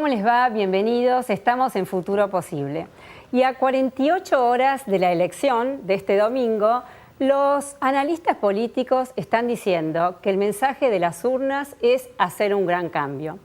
les va? Bienvenidos. Estamos en Futuro Posible. Y a 48 horas de la elección de este domingo, los analistas políticos están diciendo que el mensaje de las urnas es hacer un gran cambio.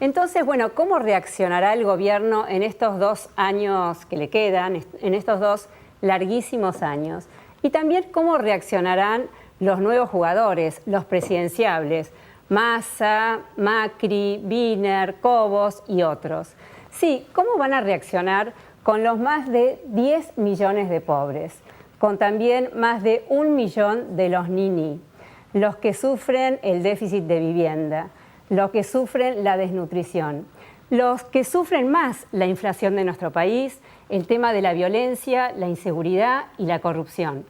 Entonces, bueno, ¿cómo reaccionará el gobierno en estos 2 años que le quedan, en estos 2 larguísimos años? Y también, ¿cómo reaccionarán los nuevos jugadores, los presidenciables? Massa, Macri, Wiener, Cobos y otros. Sí, ¿cómo van a reaccionar con los más de 10 millones de pobres? Con también más de 1 millón de los NINI, los que sufren el déficit de vivienda, los que sufren la desnutrición, los que sufren más la inflación de nuestro país, el tema de la violencia, la inseguridad y la corrupción.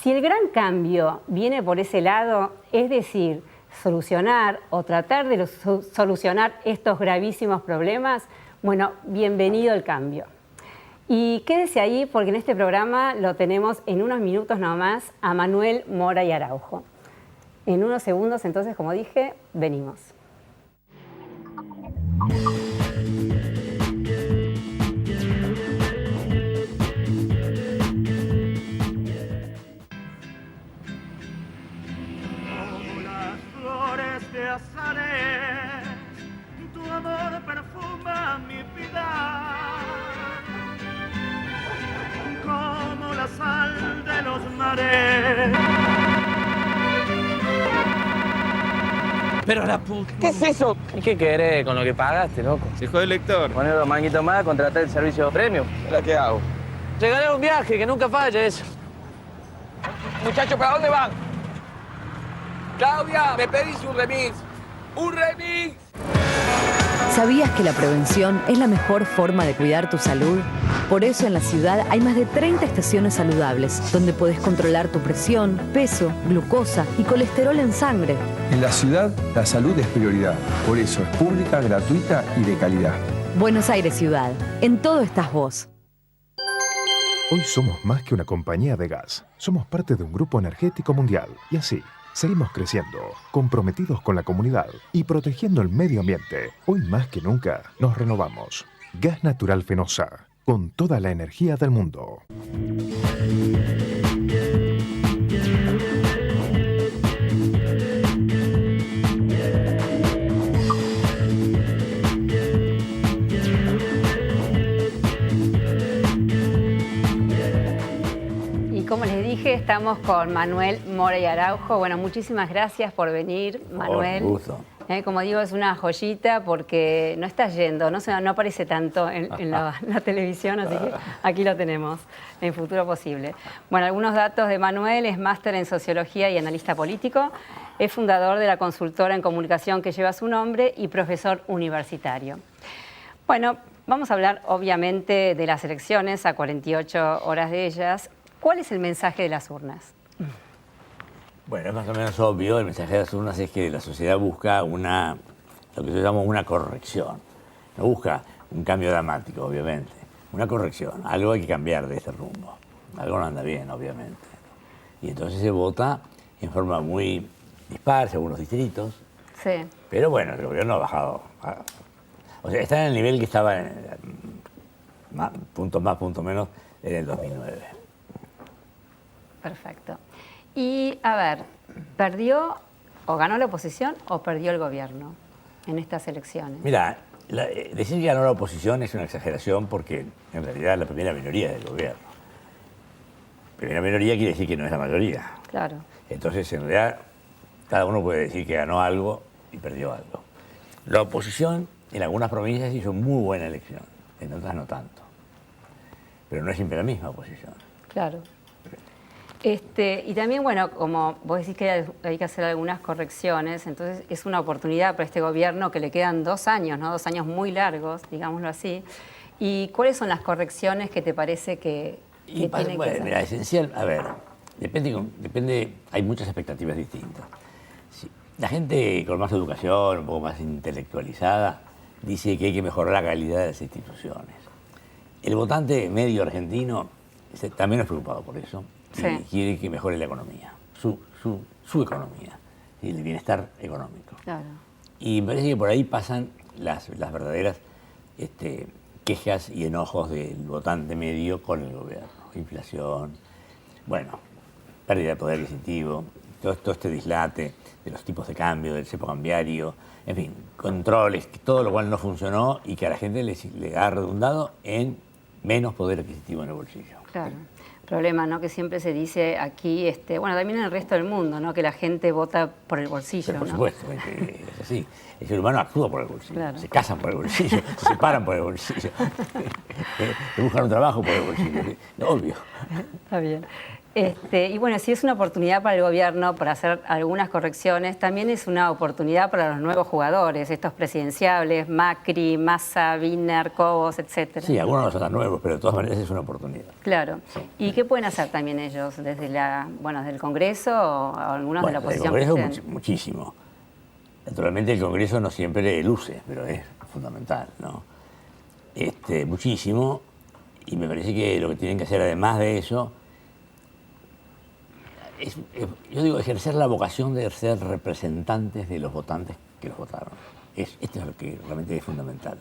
Si el gran cambio viene por ese lado, es decir, solucionar o tratar de solucionar estos gravísimos problemas, bueno, bienvenido el cambio. Y quédese ahí porque en este programa lo tenemos en unos minutos nomás a Manuel Mora y Araujo. En unos segundos, entonces, como dije, venimos. Tu amor perfuma mi vida como la sal de los mares. Pero la puta. ¿Qué es eso? ¿Y qué querés con lo que pagaste, loco? Hijo del lector. Poner 2 manguitos más, contratar el servicio premium. ¿Ahora qué hago? Llegaré un viaje, que nunca falle eso. Muchachos, ¿para dónde van? Claudia, me pedís un remix. ¡Un remix! ¿Sabías que la prevención es la mejor forma de cuidar tu salud? Por eso en la ciudad hay más de 30 estaciones saludables, donde puedes controlar tu presión, peso, glucosa y colesterol en sangre. En la ciudad, la salud es prioridad. Por eso es pública, gratuita y de calidad. Buenos Aires Ciudad. En todo estás vos. Hoy somos más que una compañía de gas. Somos parte de un grupo energético mundial. Y así, seguimos creciendo, comprometidos con la comunidad y protegiendo el medio ambiente. Hoy más que nunca, nos renovamos. Gas Natural Fenosa, con toda la energía del mundo. Como les dije, estamos con Manuel Mora y Araujo. Bueno, muchísimas gracias por venir, Manuel. Un gusto. Como digo, es una joyita porque no está yendo, no aparece tanto en la televisión, así que aquí lo tenemos, en Futuro Posible. Bueno, algunos datos de Manuel: es máster en Sociología y analista político, es fundador de la consultora en comunicación que lleva su nombre y profesor universitario. Bueno, vamos a hablar obviamente de las elecciones, a 48 horas de ellas. ¿Cuál es el mensaje de las urnas? Bueno, es más o menos obvio. El mensaje de las urnas es que la sociedad busca lo que yo llamo una corrección. No busca un cambio dramático, obviamente. Una corrección. Algo hay que cambiar de este rumbo. Algo no anda bien, obviamente. Y entonces se vota en forma muy dispar, según los distritos. Sí. Pero bueno, el gobierno ha bajado. O sea, está en el nivel que estaba, punto más, punto menos, en el 2009. Perfecto. Y, a ver, ¿perdió o ganó la oposición o perdió el gobierno en estas elecciones? Mira, decir que ganó la oposición es una exageración porque en realidad la primera minoría del gobierno. Primera minoría quiere decir que no es la mayoría. Claro. Entonces, en realidad, cada uno puede decir que ganó algo y perdió algo. La oposición en algunas provincias hizo muy buena elección, en otras no tanto. Pero no es siempre la misma oposición. Claro. Y también, bueno, como vos decís que hay que hacer algunas correcciones, entonces es una oportunidad para este gobierno que le quedan 2 años, ¿no? 2 años muy largos, digámoslo así. ¿Y cuáles son las correcciones que te parece que tiene que hacer? Mira, esencial, a ver, depende, hay muchas expectativas distintas. Sí, la gente con más educación, un poco más intelectualizada, dice que hay que mejorar la calidad de las instituciones. El votante medio argentino también es preocupado por eso. Sí. Y quiere que mejore la economía, su economía, y el bienestar económico. Claro. Y me parece que por ahí pasan las verdaderas quejas y enojos del votante medio con el gobierno. Inflación, bueno, pérdida de poder adquisitivo, todo este dislate de los tipos de cambio, del cepo cambiario, en fin, controles, todo lo cual no funcionó y que a la gente le ha redundado en menos poder adquisitivo en el bolsillo. Claro. Problema, ¿no? Que siempre se dice aquí, bueno, también en el resto del mundo, ¿no? Que la gente vota por el bolsillo, Pero por ¿no? supuesto, es así. El ser humano actúa por el bolsillo. Claro. Se casan por el bolsillo, se separan por el bolsillo, se buscan un trabajo por el bolsillo. Obvio. Está bien. Y bueno, si es una oportunidad para el gobierno para hacer algunas correcciones, también es una oportunidad para los nuevos jugadores, estos presidenciables, Macri, Massa, Wiener, Cobos, etcétera. Sí, algunos no son tan nuevos, pero de todas maneras es una oportunidad. Claro. Sí. ¿Y qué pueden hacer también ellos desde desde el Congreso o algunos de la oposición? El que Congreso estén? muchísimo. Naturalmente el Congreso no siempre luce, pero es fundamental, ¿no? Muchísimo, y me parece que lo que tienen que hacer además de eso yo digo, ejercer la vocación de ser representantes de los votantes que los votaron. Esto es lo que realmente es fundamental.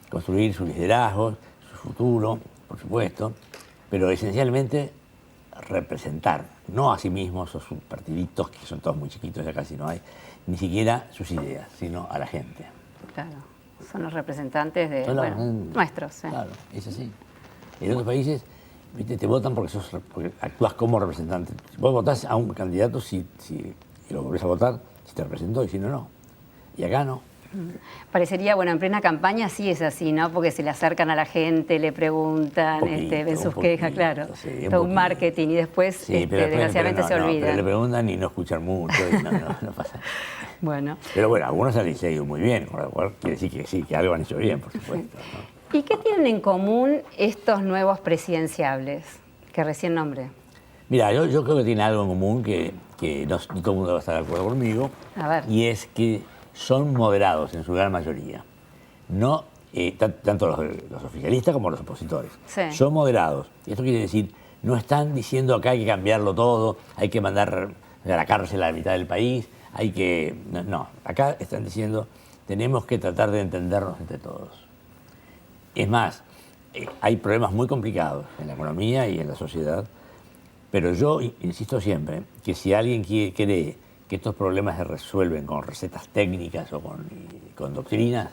Construir sus liderazgos, su futuro, por supuesto, pero esencialmente representar, no a sí mismos o sus partiditos, que son todos muy chiquitos, ya casi no hay, ni siquiera sus ideas, sino a la gente. Claro, son los representantes de, nuestros. Sí. Claro, es así. En otros países, ¿viste? Te votan porque actúas como representante. Vos votás a un candidato y lo volvés a votar si te representó y si no, no. Y acá no. Parecería, en plena campaña sí es así, ¿no? Porque se le acercan a la gente, le preguntan, ven sus quejas, claro. Sí, todo un marketing y después, desgraciadamente se olvidan. Pero le preguntan y no escuchan mucho y no pasa. Bueno. Pero algunos han ido muy bien, con lo cual quiere decir que sí, que algo han hecho bien, por supuesto, ¿no? ¿Y qué tienen en común estos nuevos presidenciables que recién nombré? Mira, yo creo que tiene algo en común que no todo el mundo va a estar de acuerdo conmigo. A ver. Y es que son moderados en su gran mayoría. No, tanto los oficialistas como los opositores. Sí. Son moderados. Y esto quiere decir, no están diciendo acá hay que cambiarlo todo, hay que mandar a la cárcel a la mitad del país, hay que... No, acá están diciendo, tenemos que tratar de entendernos entre todos. Es más, hay problemas muy complicados en la economía y en la sociedad, pero yo insisto siempre que si alguien cree que estos problemas se resuelven con recetas técnicas o con doctrinas,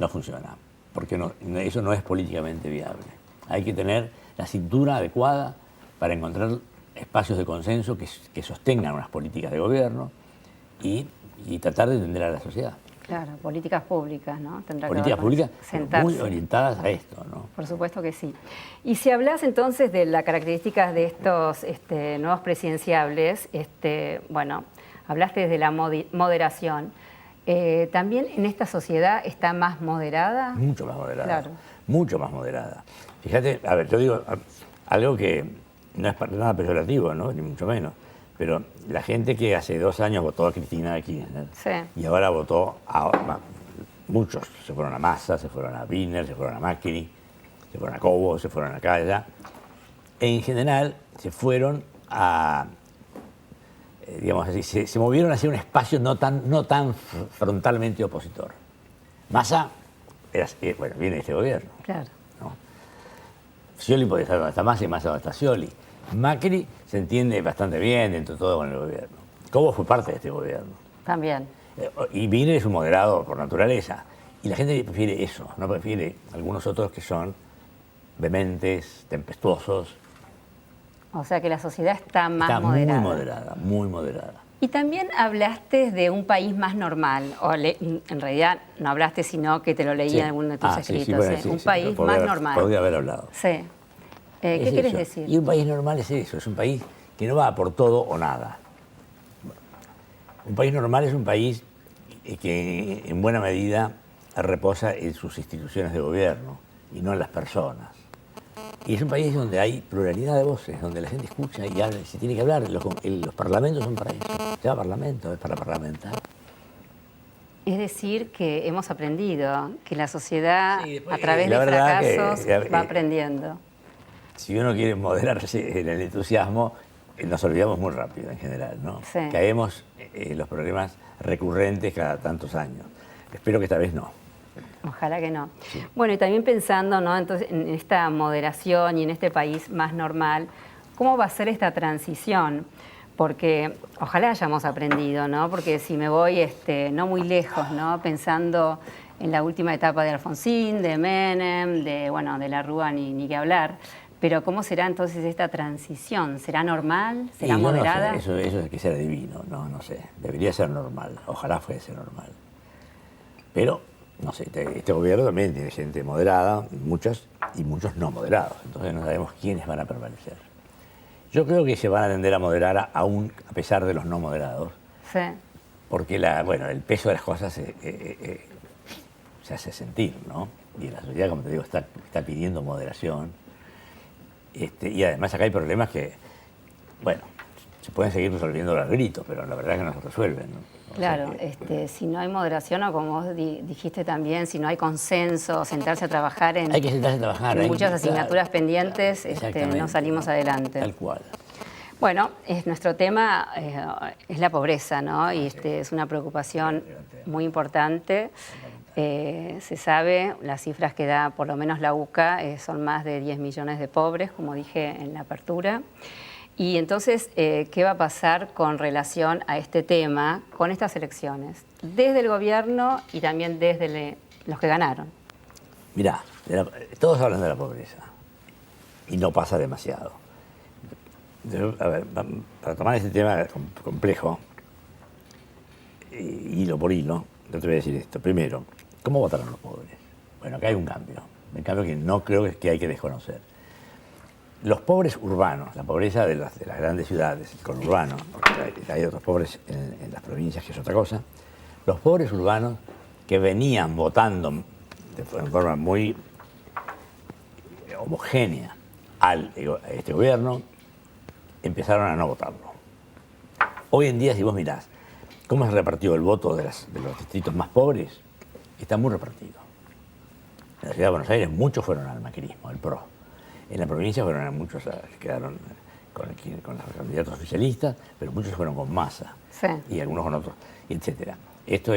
no funciona, porque eso no es políticamente viable. Hay que tener la cintura adecuada para encontrar espacios de consenso que sostengan unas políticas de gobierno y tratar de entender a la sociedad. Claro, políticas públicas, ¿no? Políticas públicas sentarse. Muy orientadas a esto, ¿no? Por supuesto que sí. Y si hablas entonces de las características de estos nuevos presidenciables, hablaste de la moderación. ¿También en esta sociedad está más moderada? Mucho más moderada. Claro. Mucho más moderada. Fíjate, a ver, yo digo algo que no es para nada peyorativo, ¿no? Ni mucho menos. Pero la gente que hace 2 años votó a Cristina Kirchner y ahora votó muchos se fueron a Massa, se fueron a Wiener, se fueron a Macri, se fueron a Cobos, se fueron acá y allá. En general se fueron a, digamos así, se movieron hacia un espacio no tan frontalmente opositor. Massa viene de este gobierno. Claro. ¿No? Scioli podía estar donde está Massa y Massa donde está Scioli. Macri se entiende bastante bien dentro de todo con el gobierno. Cobos fue parte de este gobierno. También. Y Wiener es un moderado por naturaleza. Y la gente prefiere eso, no prefiere algunos otros que son vehementes, tempestuosos. O sea que la sociedad está más moderada. Muy moderada, muy moderada. Y también hablaste de un país más normal, en realidad no hablaste, sino que te lo leí en alguno de tus escritos. Un país más normal. Podría haber hablado. Sí. ¿Qué quieres decir? Y un país normal es eso, es un país que no va por todo o nada. Un país normal es un país que en buena medida reposa en sus instituciones de gobierno y no en las personas. Y es un país donde hay pluralidad de voces, donde la gente escucha y habla, se tiene que hablar. Los parlamentos son para eso. Se llama parlamento, es para parlamentar. Es decir, que hemos aprendido, que la sociedad a través de fracasos va aprendiendo. Si uno quiere moderarse en el entusiasmo, nos olvidamos muy rápido en general, ¿no? Sí. Caemos en los problemas recurrentes cada tantos años. Espero que esta vez no. Ojalá que no. Sí. Bueno, y también pensando, ¿no? Entonces, en esta moderación y en este país más normal, ¿cómo va a ser esta transición? Porque ojalá hayamos aprendido, ¿no? Porque si me voy no muy lejos, ¿no? Pensando en la última etapa de Alfonsín, de Menem, de la Rúa ni que hablar. Pero ¿cómo será entonces esta transición? ¿Será normal? ¿Será moderada? No sé, eso es que será divino, no sé. Debería ser normal, ojalá fuese normal. Pero, no sé, este gobierno también tiene gente moderada, muchos no moderados. Entonces no sabemos quiénes van a prevalecer. Yo creo que se van a tender a moderar aún a pesar de los no moderados. Sí. Porque el peso de las cosas se hace sentir, ¿no? Y la sociedad, como te digo, está pidiendo moderación. Y además acá hay problemas que, se pueden seguir resolviendo al grito, pero la verdad es que no se resuelven, ¿no? Claro, si no hay moderación, o como vos dijiste también, si no hay consenso, sentarse a trabajar hay que sentarse a trabajar, en muchas asignaturas pendientes, no salimos adelante. Tal cual. Bueno, nuestro tema es la pobreza, ¿no? Y es una preocupación muy importante. Se sabe, las cifras que da por lo menos la UCA son más de 10 millones de pobres, como dije en la apertura. Y entonces, ¿qué va a pasar con relación a este tema, con estas elecciones? Desde el gobierno y también desde los que ganaron. Mirá, todos hablan de la pobreza y no pasa demasiado. A ver, para tomar este tema complejo, hilo por hilo, yo te voy a decir esto. Primero, ¿cómo votaron los pobres? Bueno, acá hay un cambio que no creo que hay que desconocer. Los pobres urbanos, la pobreza de las grandes ciudades, el conurbano, porque hay otros pobres en las provincias, que es otra cosa. Los pobres urbanos que venían votando de forma muy homogénea a este gobierno, empezaron a no votarlo. Hoy en día, si vos mirás cómo se repartió el voto de los distritos más pobres, está muy repartido. En la ciudad de Buenos Aires muchos fueron al macrismo, al PRO. En la provincia fueron muchos que quedaron con los candidatos oficialistas, pero muchos fueron con Massa. Sí. Y algunos con otros, etcétera. Esto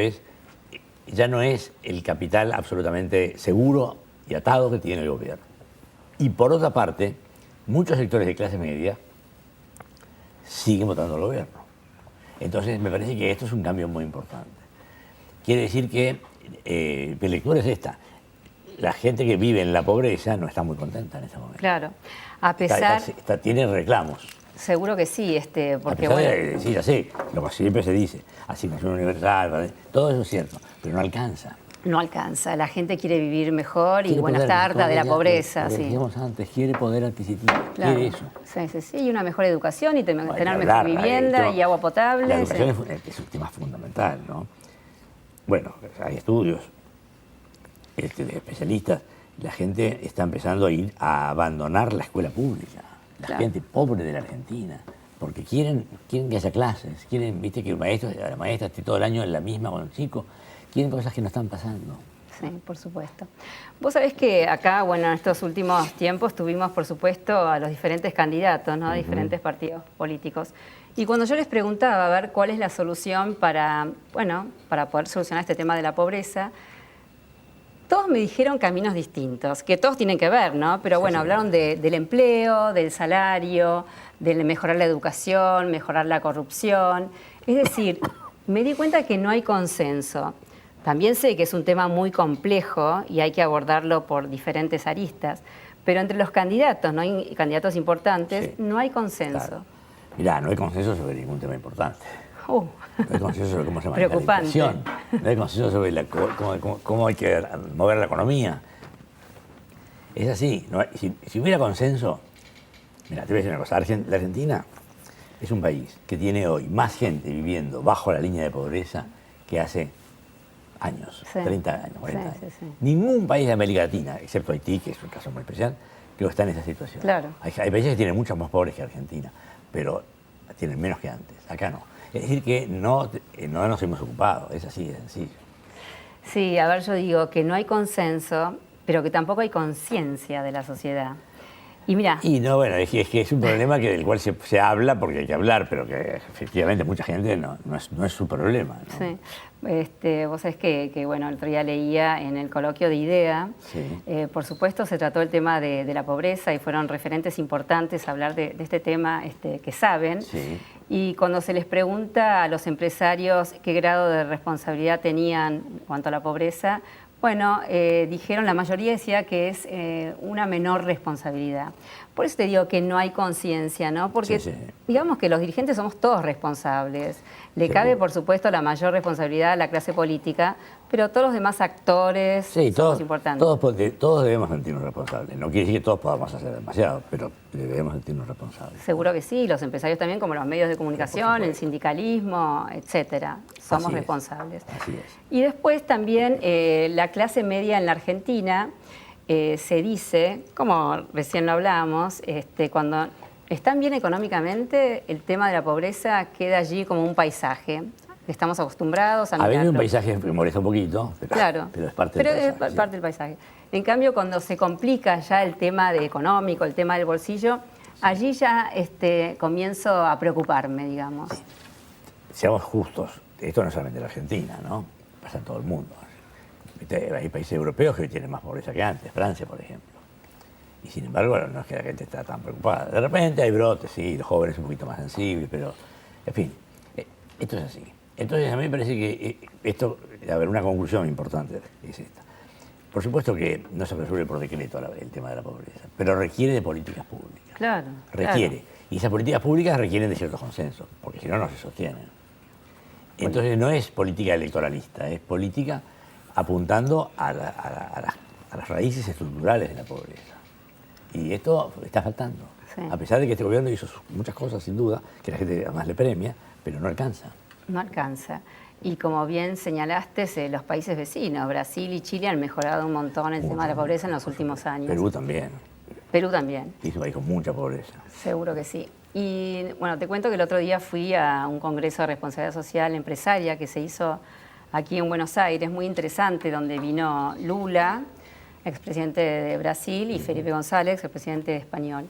ya no es el capital absolutamente seguro y atado que tiene el gobierno. Y por otra parte, muchos sectores de clase media siguen votando al gobierno. Entonces me parece que esto es un cambio muy importante. Quiere decir que mi lectura es esta. La gente que vive en la pobreza no está muy contenta en este momento. Claro, a pesar... Tiene reclamos. Seguro que sí, porque a pesar de, sí, ya sé, lo que siempre se dice, asignación universal, todo eso es cierto, pero no alcanza. No alcanza, la gente quiere vivir mejor y está harta de la pobreza. Lo que decíamos antes, quiere poder adquisitivo, claro. Quiere eso. Sí, y una mejor educación y tener mejor vivienda y agua potable. La educación es un tema fundamental, ¿no? Bueno, hay estudios de especialistas, la gente está empezando a abandonar la escuela pública, la gente pobre de la Argentina, porque quieren que haya clases, viste que el maestro, la maestra esté todo el año en la misma con los chicos, quieren cosas que no están pasando. Sí, por supuesto. Vos sabés que acá, en estos últimos tiempos tuvimos, por supuesto, a los diferentes candidatos, ¿no? A diferentes partidos políticos. Y cuando yo les preguntaba a ver cuál es la solución para poder solucionar este tema de la pobreza, todos me dijeron caminos distintos, que todos tienen que ver, ¿no? Pero hablaron del empleo, del salario, de mejorar la educación, mejorar la corrupción. Es decir, me di cuenta que no hay consenso. También sé que es un tema muy complejo y hay que abordarlo por diferentes aristas, pero entre los candidatos, ¿no? Y candidatos importantes, no hay consenso. Claro. Mirá, no hay consenso sobre ningún tema importante. No hay consenso sobre cómo se maneja la inflación. No hay consenso sobre cómo hay que mover la economía. Es así. Si hubiera consenso... Mira, te voy a decir una cosa. La Argentina es un país que tiene hoy más gente viviendo bajo la línea de pobreza que hace años, 30 años, 40 años. Sí. Ningún país de América Latina, excepto Haití, que es un caso muy especial, creo que está en esa situación. Claro. Hay países que tienen muchos más pobres que Argentina, pero tienen menos que antes. Acá no. Es decir, que no nos hemos ocupado, es así, es así. Sí, a ver, yo digo que no hay consenso, pero que tampoco hay conciencia de la sociedad. Y mira, Y no, bueno, es que es un problema del cual se habla porque hay que hablar, pero que efectivamente mucha gente no es su problema, ¿no? sí. Vos sabés que, bueno, el otro día leía en el coloquio de IDEA, Sí. por supuesto se trató el tema de la pobreza y fueron referentes importantes a hablar de este tema que saben. Sí. Y cuando se les pregunta a los empresarios qué grado de responsabilidad tenían en cuanto a la pobreza, bueno, dijeron, la mayoría decía que es una menor responsabilidad. Por eso te digo que no hay conciencia, ¿no? Porque Sí, sí. digamos que los dirigentes somos todos responsables. Le Sí. cabe, por supuesto, la mayor responsabilidad a la clase política, pero todos los demás actores Sí, somos importantes. todos debemos sentirnos responsables. No quiere decir que todos podamos hacer demasiado, pero debemos sentirnos responsables. Seguro que sí, los empresarios también, como los medios de comunicación, el sindicalismo, etcétera. Somos Así es. responsables. Así es. Y después también la clase media en la Argentina se dice, como recién lo hablábamos, cuando están bien económicamente, el tema de la pobreza queda allí como un paisaje. Estamos acostumbrados a A veces mirarlo. un paisaje que molesta un poquito, pero, Claro, pero es parte pero del paisaje. es parte del paisaje. En cambio, cuando se complica ya el tema económico, el tema del bolsillo, allí ya comienzo a preocuparme, digamos. Seamos justos, esto no es solamente en la Argentina, ¿no? Pasa en todo el mundo. Hay países europeos que tienen más pobreza que antes, Francia, por ejemplo. Y sin embargo, no es que la gente está tan preocupada. De repente hay brotes, sí, los jóvenes un poquito más sensibles, pero, en fin, esto es así. Entonces, a mí me parece que a ver, una conclusión importante es esta. Por supuesto que no se resuelve por decreto el tema de la pobreza, pero requiere de políticas públicas. Claro. Requiere. Claro. Y esas políticas públicas requieren de ciertos consensos, porque si no, no se sostienen. Entonces, no es política electoralista, es política apuntando a las raíces estructurales de la pobreza. Y esto está faltando. Sí. A pesar de que este gobierno hizo muchas cosas, sin duda, que la gente además le premia, pero no alcanza. No alcanza. Y como bien señalaste, los países vecinos, Brasil y Chile, han mejorado un montón el tema de la pobreza en los últimos años. Perú también. Perú también, Y es un país con mucha pobreza. seguro que sí. Y bueno, te cuento que el otro día fui a un congreso de responsabilidad social empresaria que se hizo aquí en Buenos Aires, muy interesante, donde vino Lula, expresidente de Brasil, y Felipe González, expresidente español.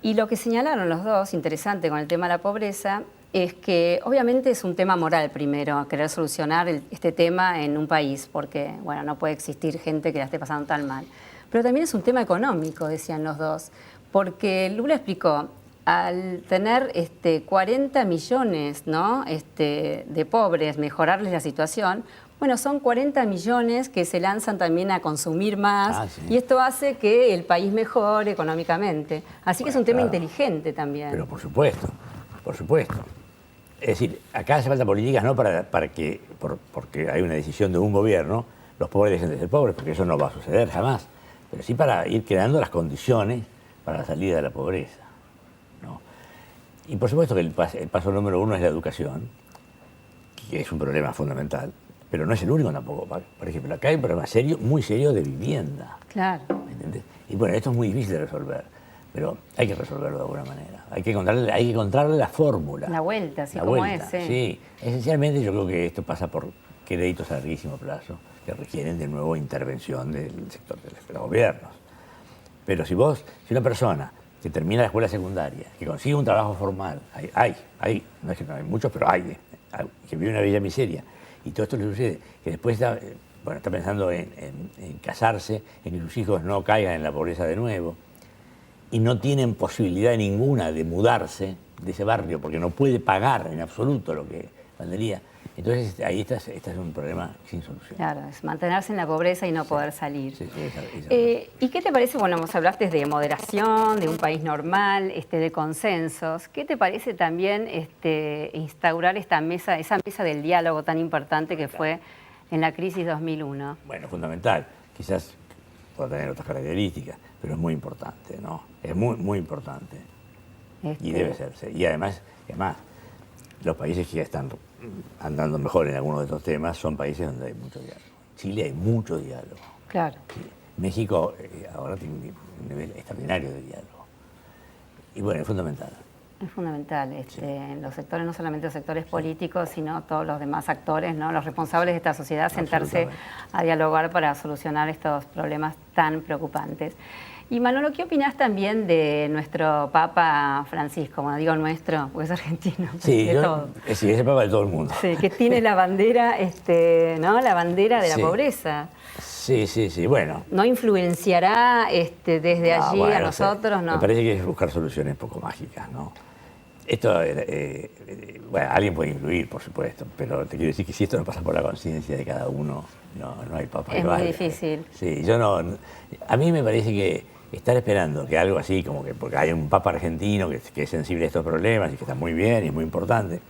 Y lo que señalaron los dos, interesante con el tema de la pobreza, es que obviamente es un tema moral primero, querer solucionar este tema en un país, porque bueno, no puede existir gente que la esté pasando tan mal. Pero también es un tema económico, decían los dos, porque Lula explicó, al tener 40 millones, ¿no? De pobres, mejorarles la situación, bueno, son 40 millones que se lanzan también a consumir más, Sí. y esto hace que el país mejore económicamente. Así que es un tema claro. inteligente también. Pero por supuesto, por supuesto. Es decir, acá hace falta políticas no para que, porque hay una decisión de un gobierno, los pobres dejen de ser pobres, porque eso no va a suceder jamás, pero sí para ir creando las condiciones para la salida de la pobreza, ¿no? Y por supuesto que el paso número uno es la educación, que es un problema fundamental, pero no es el único tampoco. Por ejemplo, acá hay un problema serio, muy serio de vivienda. Claro. ¿Me entendés? Y bueno, esto es muy difícil de resolver, pero hay que resolverlo de alguna manera. Hay que encontrarle la fórmula. La vuelta, así La como vuelta, es. sí. Esencialmente yo creo que esto pasa por créditos a larguísimo plazo que requieren de nuevo intervención del sector de los gobiernos. Pero si una persona que termina la escuela secundaria, que consigue un trabajo formal, hay, no es que no hay muchos, pero hay, que vive una bella miseria, y todo esto le sucede, que después está pensando en casarse, en que sus hijos no caigan en la pobreza de nuevo, y no tienen posibilidad ninguna de mudarse de ese barrio porque no puede pagar en absoluto lo que valdría. Entonces ahí este es un problema sin solución. Claro, es mantenerse en la pobreza y no poder salir. Sí, ¿Y qué te parece? Bueno, vos hablaste de moderación, de un país normal, de consensos. ¿Qué te parece también instaurar esa mesa del diálogo tan importante que fue en la crisis 2001? Bueno, fundamental. Quizás pueda tener otras características, pero es muy importante, ¿no? Es muy, muy importante. Y debe serse. Y además, los países que ya están andando mejor en algunos de estos temas son países donde hay mucho diálogo. Chile hay mucho diálogo. Claro. Sí. México ahora tiene un nivel extraordinario de diálogo. Y bueno, es fundamental. Es fundamental. Los sectores, no solamente los sectores políticos, sino todos los demás actores, ¿no? Los responsables de esta sociedad, sentarse a dialogar para solucionar estos problemas tan preocupantes. Y Manolo, ¿qué opinás también de nuestro Papa Francisco? Bueno, digo nuestro, porque es argentino, Sí, de todo. Sí, es el Papa de todo el mundo. Sí, que tiene la bandera, ¿no? La bandera de la pobreza. Sí, bueno. ¿No influenciará desde allí bueno, a nosotros? No. Me parece que es buscar soluciones poco mágicas, ¿no? Esto, bueno, alguien puede influir, por supuesto, pero te quiero decir que si esto no pasa por la conciencia de cada uno, no hay papa. Es muy difícil. Sí, a mí me parece que estar esperando que algo así, como que porque hay un papa argentino que es sensible a estos problemas y que está muy bien y es muy importante,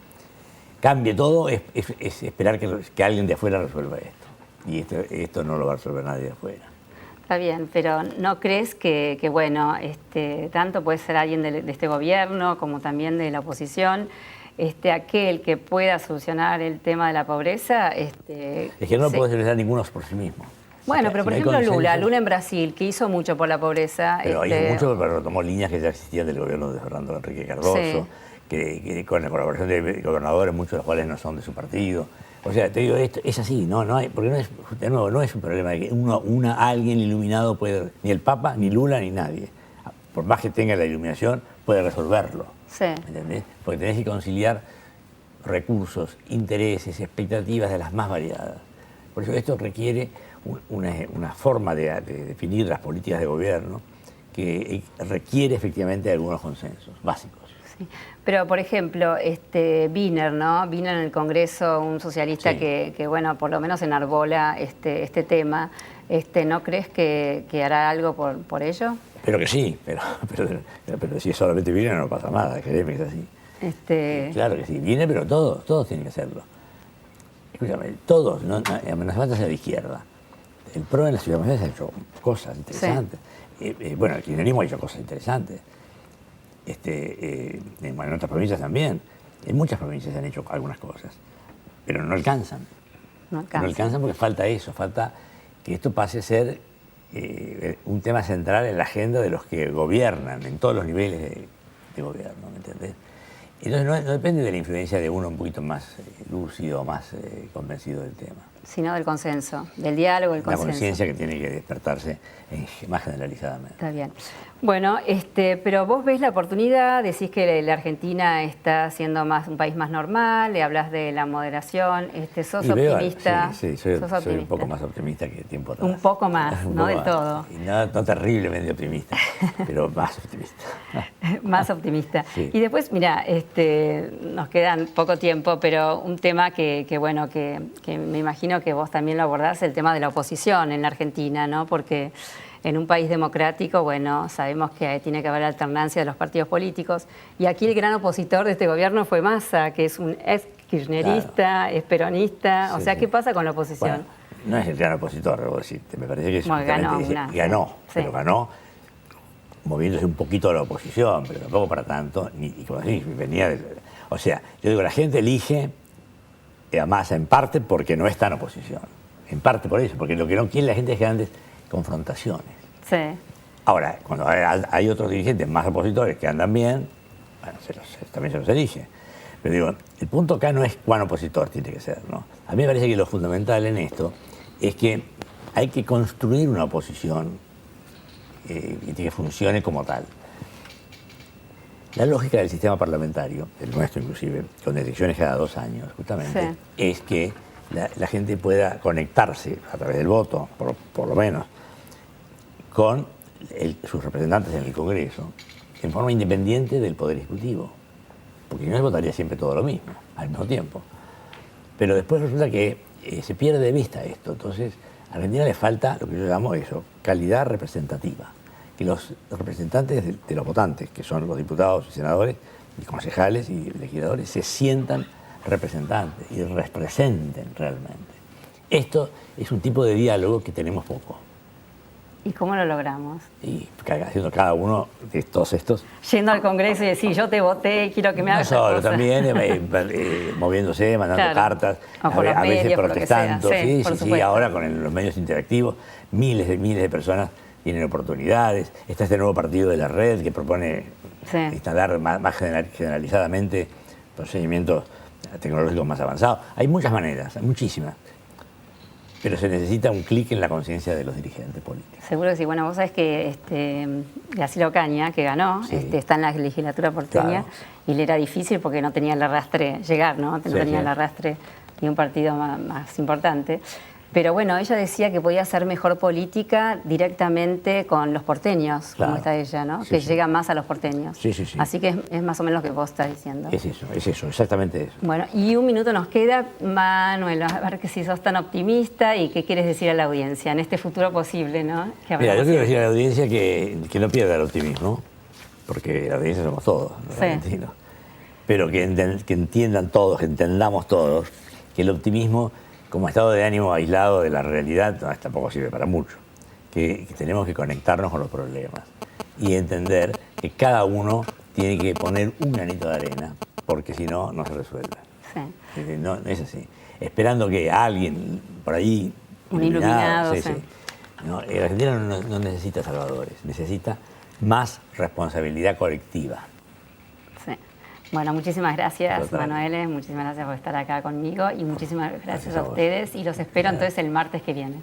cambie todo, es esperar que alguien de afuera resuelva esto. Y esto no lo va a resolver nadie de afuera. Está bien, pero ¿no crees que bueno, tanto puede ser alguien de este gobierno como también de la oposición, aquel que pueda solucionar el tema de la pobreza? Es que no lo puede solucionar ninguno por sí mismo. Bueno, pero Si por no hay ejemplo consenso, Lula en Brasil, que hizo mucho por la pobreza. Pero hizo mucho, pero retomó líneas que ya existían del gobierno de Fernando Enrique Cardoso, Sí. que con la colaboración de gobernadores, muchos de los cuales no son de su partido. O sea, te digo, esto es así, no hay, porque de nuevo, no es un problema de que alguien iluminado puede, ni el Papa, ni Lula, ni nadie, por más que tenga la iluminación, puede resolverlo. Sí. ¿Entendés? Porque tenés que conciliar recursos, intereses, expectativas de las más variadas. Por eso esto requiere una forma de definir las políticas de gobierno que requiere efectivamente algunos consensos básicos. Sí. Pero, por ejemplo, Wiener, ¿no? Wiener en el Congreso, un socialista Sí. que, bueno, por lo menos enarbola este tema. ¿No crees que hará algo por ello? Pero que sí, pero si es solamente Wiener no pasa nada, créeme que es así. Claro que sí, viene, pero todos tienen que hacerlo. Escúchame, todos, no hace falta ser de izquierda. El PRO en la Ciudad de Buenos Aires ha hecho cosas interesantes. Sí. Bueno, el kirchnerismo ha hecho cosas interesantes. En otras provincias también. En muchas provincias se han hecho algunas cosas, pero no alcanzan. No alcanzan porque falta eso, falta que esto pase a ser un tema central en la agenda de los que gobiernan, en todos los niveles de gobierno, ¿me entendés? Entonces no depende de la influencia de uno un poquito más lúcido, más convencido del tema. Sino del consenso, del diálogo, del consenso. La conciencia que tiene que despertarse más generalizadamente. Está bien. Bueno, pero vos ves la oportunidad, decís que la Argentina está siendo un país más normal, le hablas de la moderación, sos optimista. Sí, soy un poco más optimista que tiempo atrás. Un poco más, no del todo. Y no terriblemente optimista, pero más optimista. Más optimista. Sí. Y después, mira, nos quedan poco tiempo, pero un tema que me imagino que vos también lo abordás, el tema de la oposición en la Argentina, ¿no? Porque en un país democrático, bueno, sabemos que tiene que haber alternancia de los partidos políticos. Y aquí el gran opositor de este gobierno fue Massa, que es un ex kirchnerista, claro. Es peronista. Sí, o sea, ¿qué pasa con la oposición? Bueno, no es el gran opositor, debo decirte. Me parece que es ganó, pero ganó moviéndose un poquito a la oposición, pero tampoco para tanto. Y como decís, o sea, yo digo, la gente elige a Massa en parte porque no está en oposición. En parte por eso, porque lo que no quiere la gente es grandes confrontaciones. Sí. Ahora, cuando hay otros dirigentes más opositores que andan bien, bueno, también se los elige. Pero digo, el punto acá no es cuán opositor tiene que ser, ¿no? A mí me parece que lo fundamental en esto es que hay que construir una oposición y que funcione como tal. La lógica del sistema parlamentario, el nuestro inclusive, con elecciones cada 2 años, justamente, sí, es que la gente pueda conectarse a través del voto, por lo menos, con sus representantes en el Congreso, en forma independiente del Poder Ejecutivo. Porque no votaría siempre todo lo mismo, al mismo tiempo. Pero después resulta que se pierde de vista esto. Entonces, a Argentina le falta lo que yo llamo eso, calidad representativa. Que los representantes de los votantes, que son los diputados y senadores, y concejales y legisladores, se sientan representantes y representen realmente. Esto es un tipo de diálogo que tenemos poco. ¿Y cómo lo logramos? Y haciendo cada uno de todos estos. Yendo al Congreso y decir, yo te voté, quiero que me hagas no solo, también moviéndose, mandando cartas, a veces protestando. Sí, ahora con los medios interactivos, miles de personas tienen oportunidades. Está este nuevo partido de la red que propone instalar más generalizadamente procedimientos tecnológicos más avanzados. Hay muchas maneras, muchísimas. pero se necesita un clic en la conciencia de los dirigentes políticos. Seguro que sí. Bueno, vos sabés que Graciela Ocaña, que ganó, Sí. Está en la legislatura porteña, Claro. y le era difícil porque no tenía el arrastre llegar, ¿no? No Sí, tenía sí. el arrastre de un partido más importante. Pero bueno, ella decía que podía hacer mejor política directamente con los porteños, Claro. como está ella, ¿no? Sí, que sí. llega más a los porteños. Sí, sí, sí. Así que es más o menos lo que vos estás diciendo. Es eso, exactamente eso. Bueno, y un minuto nos queda, Manuel, a ver que si sos tan optimista y qué quieres decir a la audiencia en este futuro posible, ¿no? Que Mira, yo hablamos quiero decir a la audiencia que no pierda el optimismo, porque la audiencia somos todos, los Sí. argentinos. Pero que entiendan todos, que entendamos todos, que el optimismo, como estado de ánimo aislado de la realidad, tampoco sirve para mucho. Que tenemos que conectarnos con los problemas y entender que cada uno tiene que poner un granito de arena, porque si no, no se resuelve. Sí. No, es así. Esperando que alguien por ahí... Un iluminado, sí. No, el argentino no necesita salvadores, necesita más responsabilidad colectiva. Sí. Bueno, muchísimas gracias, Total. Manuel, muchísimas gracias por estar acá conmigo y muchísimas gracias Gracias a a vos. ustedes y los espero entonces el martes que viene.